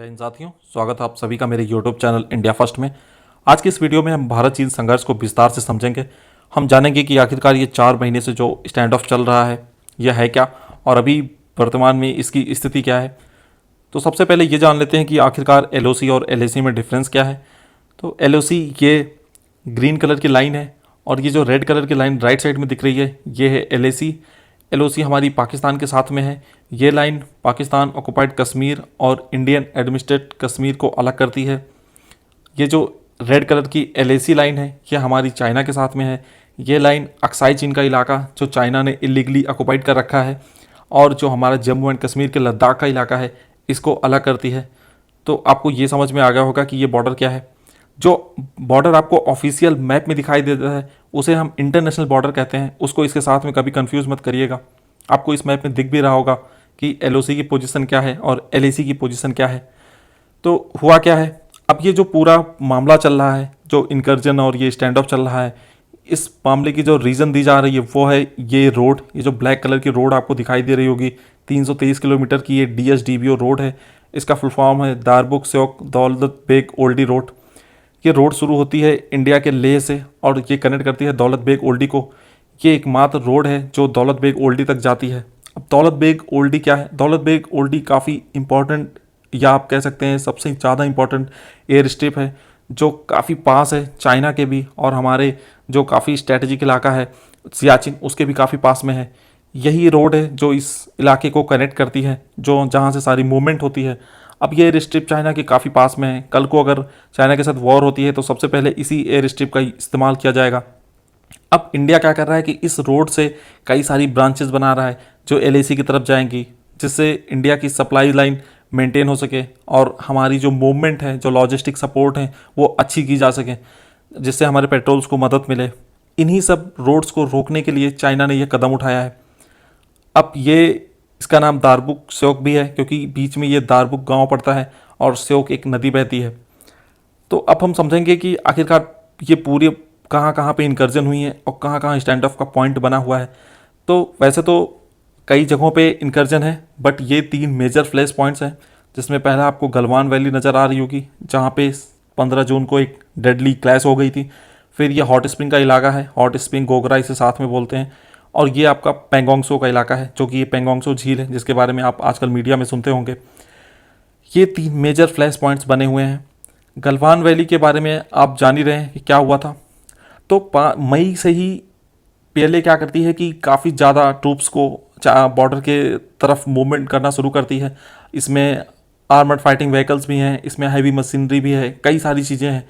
इन साथियों, स्वागत है आप सभी का मेरे यूट्यूब चैनल इंडिया फर्स्ट में। आज की इस वीडियो में हम भारत चीन संघर्ष को विस्तार से समझेंगे। हम जानेंगे कि आखिरकार ये 4 महीने से जो स्टैंड ऑफ चल रहा है यह है क्या और अभी वर्तमान में इसकी स्थिति क्या है। तो सबसे पहले ये जान लेते हैं कि आखिरकार एलओसी और एलएसी में डिफरेंस क्या है। तो एलओसी ये ग्रीन कलर की लाइन है और ये जो रेड कलर की लाइन राइट साइड में दिख रही है ये है एलएसी। एलओसी हमारी पाकिस्तान के साथ में है। ये लाइन पाकिस्तान ऑक्युपाइड कश्मीर और इंडियन एडमिनिस्ट्रेटेड कश्मीर को अलग करती है। ये जो रेड कलर की एलएसी लाइन है ये हमारी चाइना के साथ में है। ये लाइन अक्साई चीन का इलाका जो चाइना ने इलीगली ऑक्युपाइड कर रखा है और जो हमारा जम्मू एंड कश्मीर के लद्दाख का इलाका है इसको अलग करती है। तो आपको ये समझ में आ गया होगा कि ये बॉर्डर क्या है। जो बॉर्डर आपको ऑफिशियल मैप में दिखाई देता है उसे हम इंटरनेशनल बॉर्डर कहते हैं। उसको इसके साथ में कभी कंफ्यूज मत करिएगा। आपको इस मैप में दिख भी रहा होगा कि एलओसी की पोजीशन क्या है और एलएसी की पोजीशन क्या है। तो हुआ क्या है, अब ये जो पूरा मामला चल रहा है, जो इनकर्जन और ये स्टैंड ऑफ चल रहा है, इस मामले की जो रीज़न दी जा रही है वो है ये रोड। ये जो ब्लैक कलर की रोड आपको दिखाई दे रही होगी 323 किलोमीटर की ये DSDBO रोड है। इसका फुल फॉर्म है दारबुक स्योक दौलत बेग ओल्डी रोड। ये रोड शुरू होती है इंडिया के लेह से और ये कनेक्ट करती है दौलत बेग ओल्डी को। ये एकमात्र रोड है जो दौलत बेग ओल्डी तक जाती है। अब दौलत बेग ओल्डी क्या है? दौलत बेग ओल्डी काफ़ी इंपॉर्टेंट या आप कह सकते हैं सबसे ज़्यादा इंपॉर्टेंट एयर स्ट्रिप है जो काफ़ी पास है चाइना के भी और हमारे जो काफ़ी स्ट्रेटेजिक इलाका है सियाचिन उसके भी काफ़ी पास में है। यही रोड है जो इस इलाके को कनेक्ट करती है, जो जहाँ से सारी मूवमेंट होती है। अब ये एयर स्ट्रिप चाइना के काफ़ी पास में है। कल को अगर चाइना के साथ वॉर होती है तो सबसे पहले इसी एयर स्ट्रिप का इस्तेमाल किया जाएगा। अब इंडिया क्या कर रहा है कि इस रोड से कई सारी ब्रांचेस बना रहा है जो एलएसी की तरफ जाएंगी, जिससे इंडिया की सप्लाई लाइन मेंटेन हो सके और हमारी जो मूवमेंट है, जो लॉजिस्टिक सपोर्ट है वो अच्छी की जा सके, जिससे हमारे पेट्रोल्स को मदद मिले। इन्हीं सब रोड्स को रोकने के लिए चाइना ने यह कदम उठाया है। अब ये इसका नाम दारबुक स्योक भी है क्योंकि बीच में ये दारबुक गांव पड़ता है और स्योक एक नदी बहती है। तो अब हम समझेंगे कि आखिरकार ये पूरी कहाँ कहाँ पे इनकर्जन हुई है और कहाँ कहाँ स्टैंड ऑफ का पॉइंट बना हुआ है। तो वैसे तो कई जगहों पे इनकर्जन है बट ये 3 मेजर फ्लैश पॉइंट्स हैं, जिसमें पहला आपको गलवान वैली नज़र आ रही होगी जहाँ पे 15 जून को एक डेडली क्लैश हो गई थी। फिर ये हॉट स्प्रिंग का इलाका है, हॉट स्प्रिंग गोगरा इसे साथ में बोलते हैं। और ये आपका पेंगोंगसो का इलाका है जो कि ये पेंगोंगसो झील है जिसके बारे में आप आजकल मीडिया में सुनते होंगे। ये 3 मेजर फ्लैश पॉइंट्स बने हुए हैं। गलवान वैली के बारे में आप जान ही रहे हैं कि क्या हुआ था। तो मई से ही पीएलए क्या करती है कि काफ़ी ज़्यादा ट्रूप्स को बॉर्डर के तरफ मूवमेंट करना शुरू करती है। इसमें आर्मर्ड फाइटिंग व्हीकल्स भी हैं, इसमें हैवी मशीनरी भी है, कई सारी चीज़ें हैं।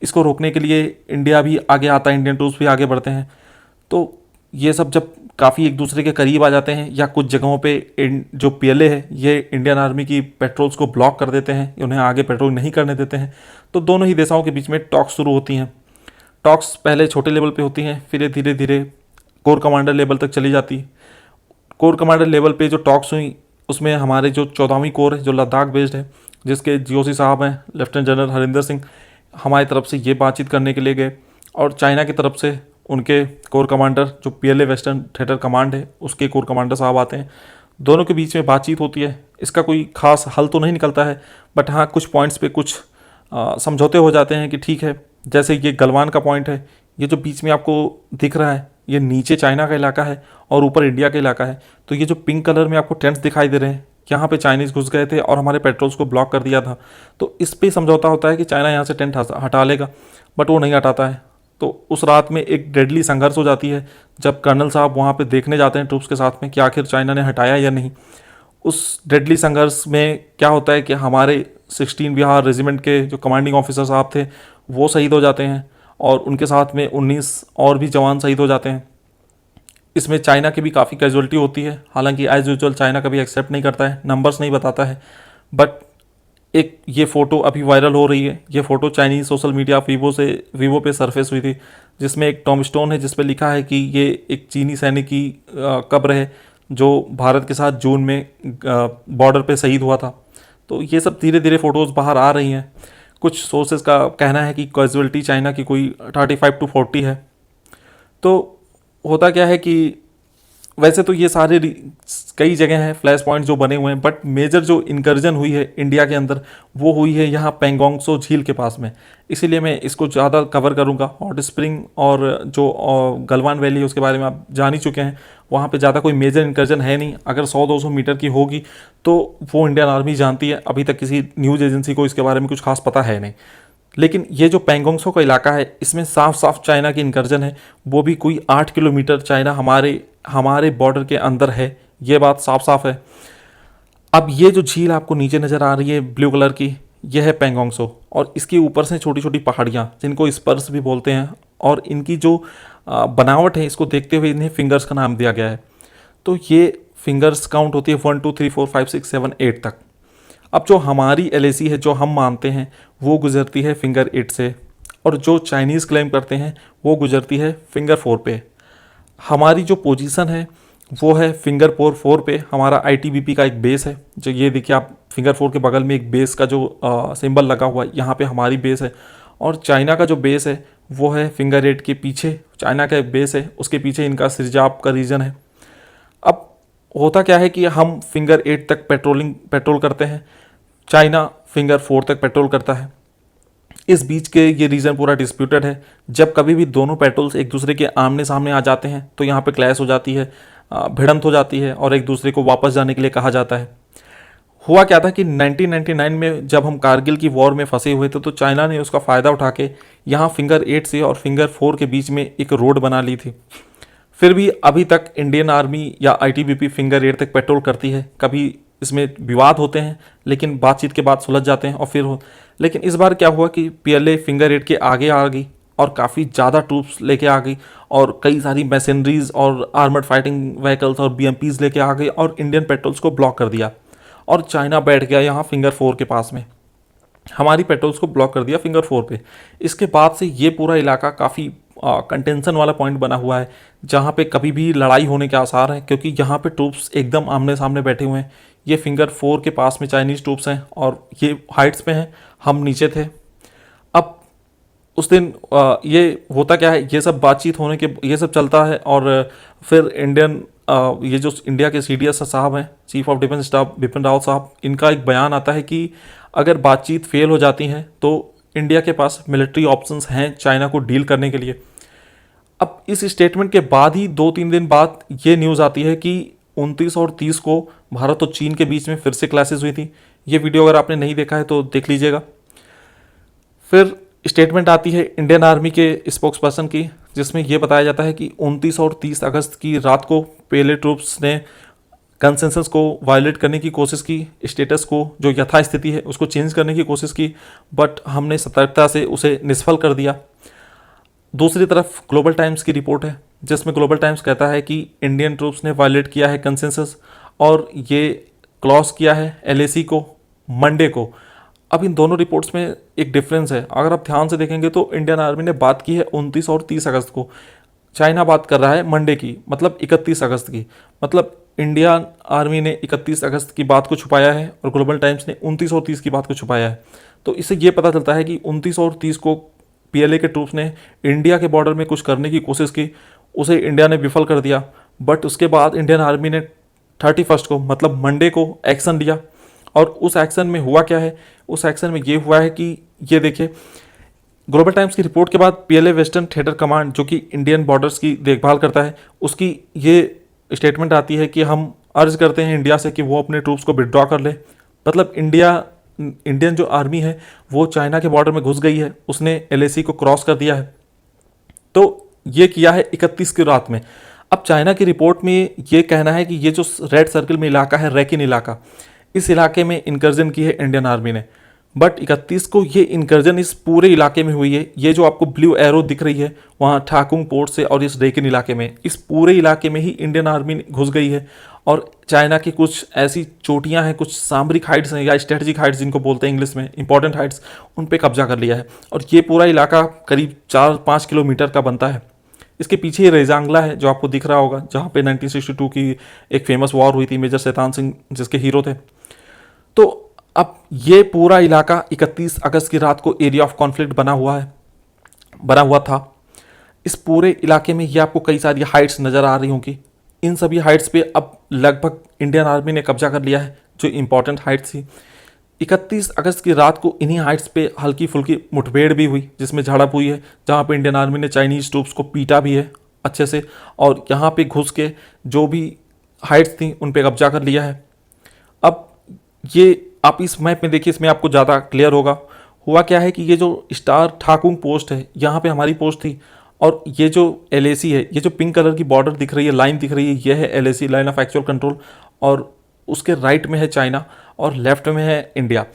इसको रोकने के लिए इंडिया भी आगे आता है, इंडियन ट्रूप्स भी आगे बढ़ते हैं। तो ये सब जब काफ़ी एक दूसरे के करीब आ जाते हैं या कुछ जगहों पे जो पीएलए है ये इंडियन आर्मी की पेट्रोल्स को ब्लॉक कर देते हैं, उन्हें आगे पेट्रोल नहीं करने देते हैं, तो दोनों ही देशों के बीच में टॉक्स शुरू होती हैं। टॉक्स पहले छोटे लेवल पे होती हैं, फिर धीरे धीरे कोर कमांडर लेवल तक चली जाती है। कोर कमांडर लेवल पे जो टॉक्स हुई उसमें हमारे जो 14वीं कोर है जो लद्दाख बेस्ड है, जिसके GOC साहब हैं लेफ्टिनेंट जनरल हरिंदर सिंह, हमारी तरफ से ये बातचीत करने के लिए गए और चाइना की तरफ से उनके कोर कमांडर जो पीएलए वेस्टर्न थिएटर कमांड है उसके कोर कमांडर साहब आते हैं। दोनों के बीच में बातचीत होती है। इसका कोई खास हल तो नहीं निकलता है बट हाँ कुछ पॉइंट्स पे कुछ समझौते हो जाते हैं कि ठीक है। जैसे ये गलवान का पॉइंट है, ये जो बीच में आपको दिख रहा है ये नीचे चाइना का इलाका है और ऊपर इंडिया का इलाका है। तो ये जो पिंक कलर में आपको टेंट्स दिखाई दे रहे हैं यहाँ पे चाइनीज़ घुस गए थे और हमारे पेट्रोल्स को ब्लॉक कर दिया था। तो इस पे समझौता होता है कि चाइना यहाँ से टेंट हटा लेगा बट वो नहीं हटाता है। तो उस रात में एक डेडली संघर्ष हो जाती है जब कर्नल साहब वहाँ पे देखने जाते हैं ट्रूप्स के साथ में कि आखिर चाइना ने हटाया या नहीं। उस डेडली संघर्ष में क्या होता है कि हमारे 16 बिहार रेजिमेंट के जो कमांडिंग ऑफिसर साहब थे वो शहीद हो जाते हैं और उनके साथ में 19 और भी जवान शहीद हो जाते हैं। इसमें चाइना की भी काफ़ी कैजुअलिटी होती है, हालांकि एज यूजुअल चाइना कभी एक्सेप्ट नहीं करता है, नंबर्स नहीं बताता है। बट एक ये फ़ोटो अभी वायरल हो रही है। ये photo Chinese social media Vivo पे सरफेस हुई थी, जिसमें एक टॉम स्टोन है जिस पे लिखा है कि ये एक चीनी सैनिक की कब्र है जो भारत के साथ जून में बॉर्डर पे शहीद हुआ था। तो ये सब धीरे धीरे फ़ोटोज़ बाहर आ रही हैं। कुछ सोर्सेज का कहना है कि कैजुअलिटी चाइना की कोई 35 to 40 है। तो होता क्या है कि वैसे तो ये सारे कई जगह हैं फ्लैश पॉइंट जो बने हुए हैं, बट मेजर जो इनकर्जन हुई है इंडिया के अंदर वो हुई है यहाँ पेंगोंगसो झील के पास में। इसीलिए मैं इसको ज़्यादा कवर करूँगा। हॉट स्प्रिंग और जो गलवान वैली है उसके बारे में आप जान ही चुके हैं। वहाँ पे ज़्यादा कोई मेजर इनकर्जन है नहीं। अगर 100-200 मीटर की होगी तो वो इंडियन आर्मी जानती है। अभी तक किसी न्यूज़ एजेंसी को इसके बारे में कुछ खास पता है नहीं। लेकिन ये जो पेंगोंगसो का इलाका है इसमें साफ साफ चाइना की इनकर्जन है, वो भी कोई 8 किलोमीटर चाइना हमारे बॉर्डर के अंदर है, ये बात साफ साफ है। अब ये जो झील आपको नीचे नज़र आ रही है ब्लू कलर की, यह है पेंगोंगसो, और इसके ऊपर से छोटी छोटी पहाड़ियाँ जिनको स्पर्स भी बोलते हैं, और इनकी जो बनावट है इसको देखते हुए इन्हें फिंगर्स का नाम दिया गया है। तो ये फिंगर्स काउंट होती है 1 2 3 4 5 6 7 8 तक। अब जो हमारी एलएसी है जो हम मानते हैं वो गुजरती है फिंगर 8 से, और जो चाइनीज़ क्लेम करते हैं वो गुजरती है फिंगर 4 पे। हमारी जो पोजीशन है वो है फिंगर 4 पे। हमारा आईटीबीपी का एक बेस है, जो ये देखिए आप फिंगर 4 के बगल में एक बेस का जो सिंबल लगा हुआ है, यहाँ पे हमारी बेस है। और चाइना का जो बेस है वो है फिंगर 8 के पीछे। चाइना का एक बेस है, उसके पीछे इनका सिरजाप का रीजन है। अब होता क्या है कि हम फिंगर 8 तक पेट्रोल करते हैं, चाइना फिंगर 4 तक पेट्रोल करता है। इस बीच के ये रीजन पूरा डिस्प्यूटेड है। जब कभी भी दोनों पेट्रोल्स एक दूसरे के आमने सामने आ जाते हैं तो यहाँ पे क्लैश हो जाती है, भिड़ंत हो जाती है, और एक दूसरे को वापस जाने के लिए कहा जाता है। हुआ क्या था कि 1999 में जब हम कारगिल की वॉर में फंसे हुए थे तो चाइना ने उसका फ़ायदा उठा के यहाँ फिंगर 8 से और फिंगर 4 के बीच में एक रोड बना ली थी। फिर भी अभी तक इंडियन आर्मी या आईटीबीपी फिंगर 8 तक पेट्रोल करती है। कभी इसमें विवाद होते हैं लेकिन बातचीत के बाद सुलझ जाते हैं और फिर लेकिन इस बार क्या हुआ कि पीएलए फिंगर 8 के आगे आ गई और काफ़ी ज़्यादा ट्रूप्स लेके आ गई, और कई सारी मैसेनरीज और आर्मर्ड फाइटिंग व्हीकल्स और बीएमपीज लेके आ गई और इंडियन पेट्रोल्स को ब्लॉक कर दिया। और चाइना बैठ गया यहाँ फिंगर 4 के पास में, हमारी पेट्रोल्स को ब्लॉक कर दिया फिंगर 4 पे। इसके बाद से ये पूरा इलाका काफ़ी कंटेंशन वाला पॉइंट बना हुआ है, जहाँ पे कभी भी लड़ाई होने के आसार हैं, क्योंकि यहाँ पे ट्रूप्स एकदम आमने सामने बैठे हुए हैं। ये फिंगर 4 के पास में चाइनीज़ ट्रूप्स हैं और ये हाइट्स पे हैं, हम नीचे थे। अब उस दिन ये होता क्या है, ये सब बातचीत होने के ये सब चलता है, और फिर ये जो इंडिया के सीडीएस साहब हैं, chief of defence staff Bipin Rawat साहब, इनका एक बयान आता है कि अगर बातचीत फेल हो जाती है तो इंडिया के पास मिलिट्री ऑप्शंस हैं चाइना को डील करने के लिए। अब इस स्टेटमेंट के बाद ही 2-3 दिन बाद ये न्यूज़ आती है कि 29 और 30 को भारत और चीन के बीच में फिर से क्लैशेस हुई थी। ये वीडियो अगर आपने नहीं देखा है तो देख लीजिएगा। फिर स्टेटमेंट आती है इंडियन आर्मी के स्पोक्स पर्सन की, जिसमें यह बताया जाता है कि 29 और 30 अगस्त की रात को पहले ट्रूप्स ने कंसेंसस को वायलेट करने की कोशिश की, स्टेटस को जो यथास्थिति है उसको चेंज करने की कोशिश की, बट हमने सतर्कता से उसे निष्फल कर दिया। दूसरी तरफ ग्लोबल टाइम्स की रिपोर्ट है, जिसमें ग्लोबल टाइम्स कहता है कि इंडियन ट्रूप्स ने वायलेट किया है कंसेंसस, और ये क्लॉज किया है एलएसी को मंडे को। अब इन दोनों रिपोर्ट्स में एक डिफरेंस है। अगर आप ध्यान से देखेंगे तो इंडियन आर्मी ने बात की है 29 और 30 अगस्त को, चाइना बात कर रहा है मंडे की, मतलब 31 अगस्त की। मतलब इंडियन आर्मी ने 31 अगस्त की बात को छुपाया है और ग्लोबल टाइम्स ने 29 और 30 की बात को छुपाया है। तो इससे ये पता चलता है कि 29 और 30 को पीएलए के ट्रूप्स ने इंडिया के बॉर्डर में कुछ करने की कोशिश की, उसे इंडिया ने विफल कर दिया। बट उसके बाद इंडियन आर्मी ने 31 को मतलब मंडे को एक्शन लिया, और उस एक्शन में हुआ क्या है, उस एक्शन में ये हुआ है कि ये देखिए, ग्लोबल टाइम्स की रिपोर्ट के बाद पीएलए वेस्टर्न थिएटर कमांड जो कि इंडियन बॉर्डर्स की देखभाल करता है, उसकी ये स्टेटमेंट आती है कि हम अर्ज करते हैं इंडिया से कि वो अपने ट्रूप्स को विड्रॉ कर ले। मतलब इंडियन जो आर्मी है वो चाइना के बॉर्डर में घुस गई है, उसने एलएसी को क्रॉस कर दिया है। तो ये किया है 31 की रात में। अब चाइना की रिपोर्ट में ये कहना है कि ये जो रेड सर्कल में इलाका है, रैकिन इलाका, इस इलाके में इनकर्जन की है इंडियन आर्मी ने। बट 31 को ये इनकर्जन इस पूरे इलाके में हुई है। ये जो आपको ब्लू एरो दिख रही है वहाँ ठाकुंग पोर्ट से और इस रैकिन इलाके में, इस पूरे इलाके में ही इंडियन आर्मी घुस गई है, और चाइना की कुछ ऐसी चोटियां हैं, कुछ सामरिक हाइट्स हैं या स्ट्रेटजिक हाइट्स जिनको बोलते हैं इंग्लिश में, इंपॉर्टेंट हाइट्स, उन पे कब्जा कर लिया है। और ये पूरा इलाका करीब 4-5 किलोमीटर का बनता है। इसके पीछे रेजांगला है जो आपको दिख रहा होगा, जहाँ पे 1962 की एक फेमस वॉर हुई थी, मेजर शैतान सिंह जिसके हीरो थे। तो अब ये पूरा इलाका 31 अगस्त की रात को एरिया ऑफ कॉन्फ्लिक्ट बना हुआ था। इस पूरे इलाके में ये आपको कई सारी हाइट्स नज़र आ रही होंगी, इन सभी हाइट्स पे अब लगभग इंडियन आर्मी ने कब्जा कर लिया है, जो इंपॉर्टेंट हाइट्स थी। 31 अगस्त की रात को इन्हीं हाइट्स पे हल्की फुल्की मुठभेड़ भी हुई, जिसमें झड़प हुई है, जहाँ पे इंडियन आर्मी ने चाइनीज़ ट्रूप्स को पीटा भी है अच्छे से, और यहाँ पे घुस के जो भी हाइट्स थी उन पे कब्जा कर लिया है। अब ये आप इस मैप में देखिए, इसमें आपको ज़्यादा क्लियर होगा। हुआ क्या है कि ये जो स्टार ठाकुंग पोस्ट है, यहाँ पे हमारी पोस्ट थी, और ये जो LAC है, ये जो पिंक कलर की बॉर्डर दिख रही है, लाइन दिख रही है, ये है LAC, line of actual control, और उसके राइट में है चाइना और लेफ्ट में है इंडिया।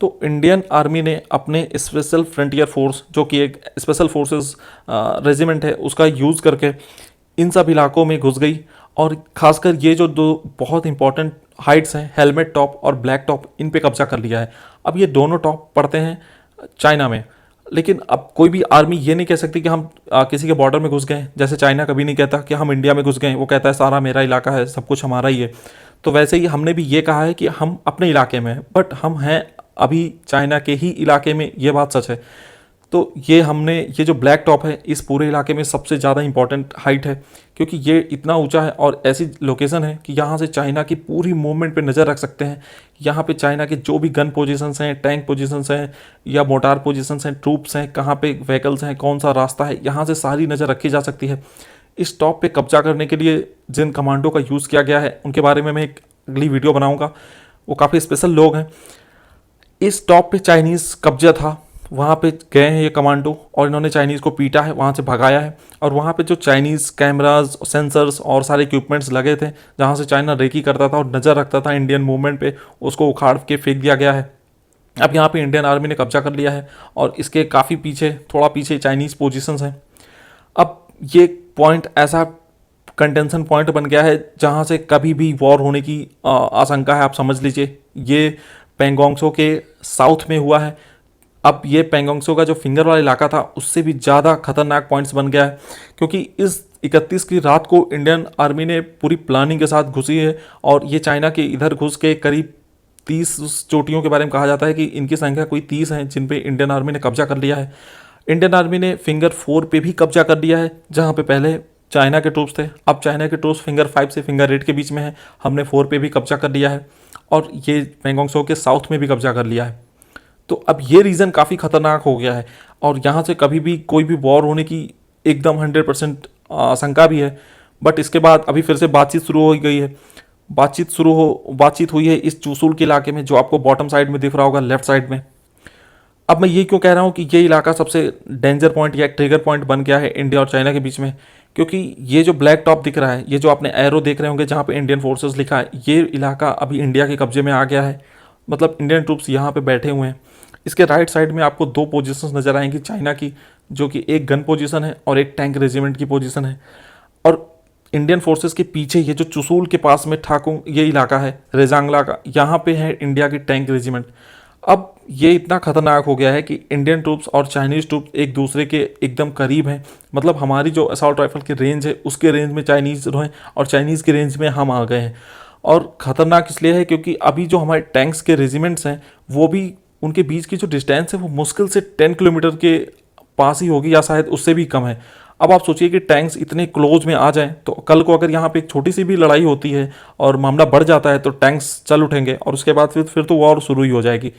तो इंडियन आर्मी ने अपने स्पेशल फ्रंटियर फोर्स, जो कि एक स्पेशल फोर्सेस रेजिमेंट है, उसका यूज़ करके इन सब इलाकों में घुस गई, और खासकर ये जो दो बहुत इंपॉर्टेंट हाइट्स हैं, हेलमेट टॉप और ब्लैक टॉप, इन पे कब्जा कर लिया है। अब ये दोनों टॉप पड़ते हैं चाइना में, लेकिन अब कोई भी आर्मी ये नहीं कह सकती कि हम किसी के बॉर्डर में घुस गए। जैसे चाइना कभी नहीं कहता कि हम इंडिया में घुस गए, वो कहता है सारा मेरा इलाका है, सब कुछ हमारा ही है। तो वैसे ही हमने भी ये कहा है कि हम अपने इलाके में हैं, बट हम हैं अभी चाइना के ही इलाके में, ये बात सच है। तो ये जो ब्लैक टॉप है, इस पूरे इलाके में सबसे ज़्यादा इंपॉर्टेंट हाइट है, क्योंकि ये इतना ऊंचा है और ऐसी लोकेशन है कि यहाँ से चाइना की पूरी मूवमेंट पे नज़र रख सकते हैं। यहाँ पे चाइना के जो भी गन पोजीशंस हैं, टैंक पोजीशंस हैं, या मोटार पोजीशंस हैं, ट्रूप्स हैं, कहाँ पे व्हीकल्स हैं, कौन सा रास्ता है, यहाँ से सारी नज़र रखी जा सकती है। इस टॉप पे कब्जा करने के लिए जिन कमांडो का यूज़ किया गया है, उनके बारे में मैं एक अगली वीडियो बनाऊँगा। वो काफ़ी स्पेशल लोग हैं। इस टॉप पे चाइनीज़ कब्जा था, वहाँ पे गए हैं ये कमांडो, और इन्होंने चाइनीज़ को पीटा है, वहाँ से भगाया है। और वहाँ पे जो चाइनीज़ कैमराज, सेंसर्स और सारे इक्विपमेंट्स लगे थे, जहाँ से चाइना रेकी करता था और नज़र रखता था इंडियन मूवमेंट पे, उसको उखाड़ के फेंक दिया गया है। अब यहाँ पे इंडियन आर्मी ने कब्जा कर लिया है, और इसके काफ़ी पीछे, थोड़ा पीछे चाइनीज़ पोजीशंस हैं। अब ये पॉइंट ऐसा कंटेंशन पॉइंट बन गया है जहाँ से कभी भी वॉर होने की आशंका है। आप समझ लीजिए, ये पेंगोंगसो के साउथ में हुआ है। अब ये पेंगोंगसो का जो फिंगर वाला इलाका था, उससे भी ज़्यादा खतरनाक पॉइंट्स बन गया है, क्योंकि इस 31 की रात को इंडियन आर्मी ने पूरी प्लानिंग के साथ घुसी है, और ये चाइना के इधर घुस के करीब 30 चोटियों के बारे में कहा जाता है कि इनकी संख्या कोई 30 है, जिन पे इंडियन आर्मी ने कब्जा कर लिया है। इंडियन आर्मी ने फिंगर 4 पे भी कब्जा कर लिया है, जहाँ पे पहले चाइना के ट्रूप्स थे। अब चाइना के ट्रूप्स फिंगर 5 से फिंगर 8 के बीच में है, हमने 4 पे भी कब्जा कर लिया है, और ये पेंगोंगसो के साउथ में भी कब्जा कर लिया है। तो अब ये रीजन काफ़ी खतरनाक हो गया है, और यहाँ से कभी भी कोई भी वॉर होने की एकदम 100% आशंका भी है। बट इसके बाद अभी फिर से बातचीत शुरू हो गई है। बातचीत हुई है इस चुशुल के इलाके में, जो आपको बॉटम साइड में दिख रहा होगा, लेफ्ट साइड में। अब मैं ये क्यों कह रहा हूँ कि ये इलाका सबसे डेंजर पॉइंट या ट्रिगर पॉइंट बन गया है इंडिया और चाइना के बीच में, क्योंकि ये जो ब्लैक टॉप दिख रहा है, ये जो आपने एरो देख रहे होंगे जहाँ पे इंडियन फोर्सेस लिखा है, ये इलाका अभी इंडिया के कब्जे में आ गया है। मतलब इंडियन ट्रूप्स यहाँ पे बैठे हुए हैं। इसके राइट साइड में आपको 2 पोजीशंस नज़र आएंगी चाइना की, जो कि एक गन पोजीशन है और एक टैंक रेजिमेंट की पोजीशन है। और इंडियन फोर्सेस के पीछे ये जो चुशुल के पास में ठाकुंग ये इलाका है, रेजांगला का, यहाँ पे है इंडिया की टैंक रेजिमेंट। अब ये इतना खतरनाक हो गया है कि इंडियन ट्रूप्स और चाइनीज़ ट्रूप्स एक दूसरे के एकदम करीब हैं। मतलब हमारी जो असॉल्ट राइफल की रेंज है, उसके रेंज में चाइनीज़ हैं, और चाइनीज़ की रेंज में हम आ गए हैं। और ख़तरनाक इसलिए है क्योंकि अभी जो हमारे टैंक्स के रेजिमेंट्स हैं, वो भी, उनके बीच की जो डिस्टेंस है वो मुश्किल से 10 किलोमीटर के पास ही होगी, या शायद उससे भी कम है। अब आप सोचिए कि टैंक्स इतने क्लोज में आ जाएं, तो कल को अगर यहाँ पे एक छोटी सी भी लड़ाई होती है और मामला बढ़ जाता है, तो टैंक्स चल उठेंगे, और उसके बाद फिर तो वॉर शुरू ही हो जाएगी।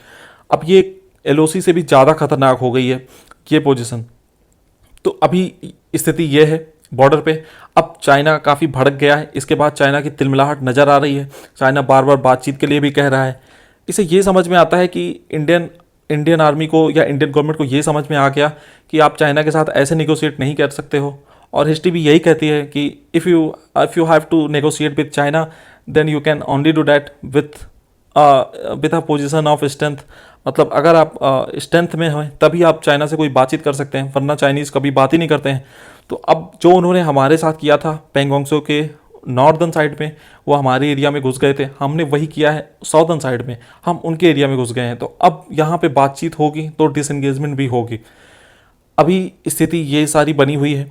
अब ये LOC से भी ज़्यादा खतरनाक हो गई है ये पोजीशन। तो अभी स्थिति ये है बॉर्डर पे। अब चाइना काफ़ी भड़क गया है, इसके बाद चाइना की तिलमिलाहट नज़र आ रही है। चाइना बार बार बातचीत के लिए भी कह रहा है। इसे ये समझ में आता है कि इंडियन आर्मी को या इंडियन गवर्नमेंट को ये समझ में आ गया कि आप चाइना के साथ ऐसे नेगोशिएट नहीं कर सकते हो। और हिस्ट्री भी यही कहती है कि if you have to negotiate with China, then you can only do that with a position of strength. मतलब अगर आप स्ट्रेंथ में हैं तभी आप चाइना से कोई बातचीत कर सकते हैं, वरना चाइनीज़ कभी बात ही नहीं करते हैं। तो अब जो उन्होंने हमारे साथ किया था पेंगोंगसो के नॉर्दर्न साइड में, वो हमारे एरिया में घुस गए थे, हमने वही किया है साउदर्न साइड में, हम उनके एरिया में घुस गए हैं। तो अब यहाँ पे बातचीत होगी तो डिसएंगेजमेंट भी होगी। अभी स्थिति ये सारी बनी हुई है।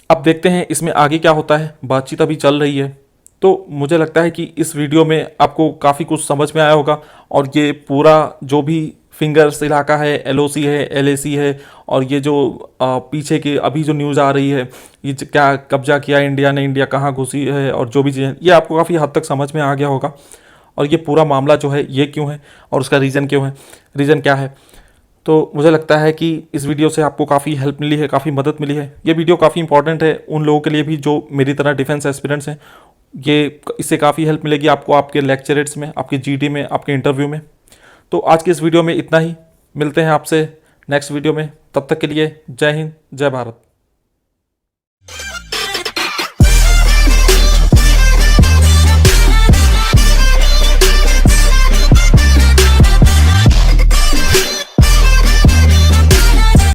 अब देखते हैं इसमें आगे क्या होता है। बातचीत अभी चल रही है। तो मुझे लगता है कि इस वीडियो में आपको काफ़ी कुछ समझ में आया होगा, और ये पूरा जो भी फिंगर्स इलाका है, एलओसी है, एलएसी है, और ये जो पीछे की अभी जो न्यूज़ आ रही है, ये क्या कब्जा किया इंडिया ने, इंडिया कहाँ घुसी है, और जो भी चीज़ें, ये आपको काफ़ी हद तक समझ में आ गया होगा। और ये पूरा मामला जो है ये क्यों है और उसका रीज़न क्यों है, रीज़न क्या है। तो मुझे लगता है कि इस वीडियो से आपको काफ़ी हेल्प मिली है, काफ़ी मदद मिली है। ये वीडियो काफ़ी इंपॉर्टेंट है उन लोगों के लिए भी जो मेरी तरह डिफेंस एस्पिरेंट्स हैं। ये इससे काफ़ी हेल्प मिलेगी आपको आपके लेक्चरेट्स में, आपके जीडी में, आपके इंटरव्यू में। तो आज की इस वीडियो में इतना ही। मिलते हैं आपसे नेक्स्ट वीडियो में। तब तक के लिए जय हिंद, जय भारत।